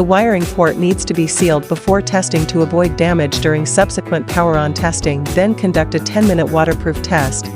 The wiring port needs to be sealed before testing to avoid damage during subsequent power-on testing. Then conduct a 10-minute waterproof test.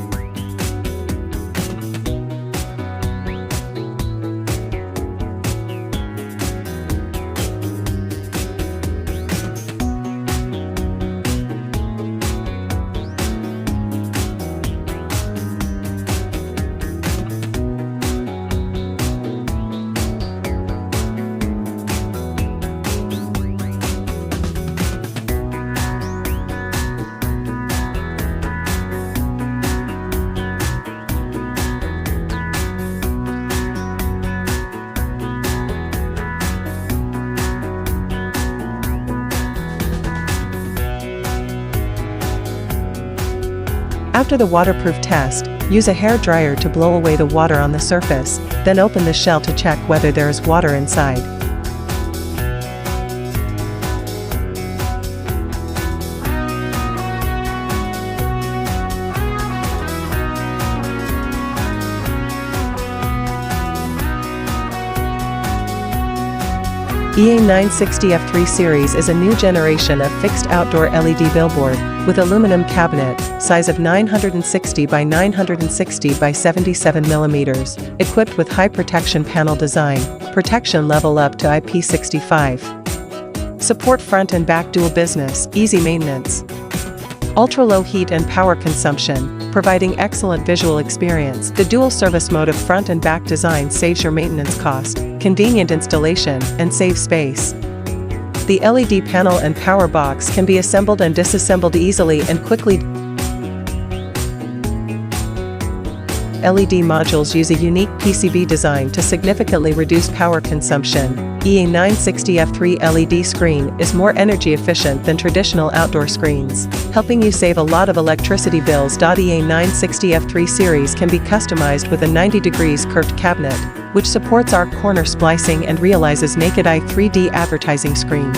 After the waterproof test, use a hair dryer to blow away the water on the surface, then open the shell to check whether there is water inside. EA960F3 series is a new generation of fixed outdoor LED billboard, with aluminum cabinet, size of 960 by 960 by 77 mm, equipped with high protection panel design, protection level up to IP65. Support front and back dual business, easy maintenance. Ultra-low heat and power consumption, providing excellent visual experience. The dual service mode of front and back design saves your maintenance cost, convenient installation, and saves space. The LED panel and power box can be assembled and disassembled easily and quickly. LED modules use a unique PCB design to significantly reduce power consumption. EA960F3 LED screen is more energy efficient than traditional outdoor screens, helping you save a lot of electricity bills. EA960F3 series can be customized with a 90 degrees curved cabinet, which supports arc corner splicing and realizes naked eye 3D advertising screen.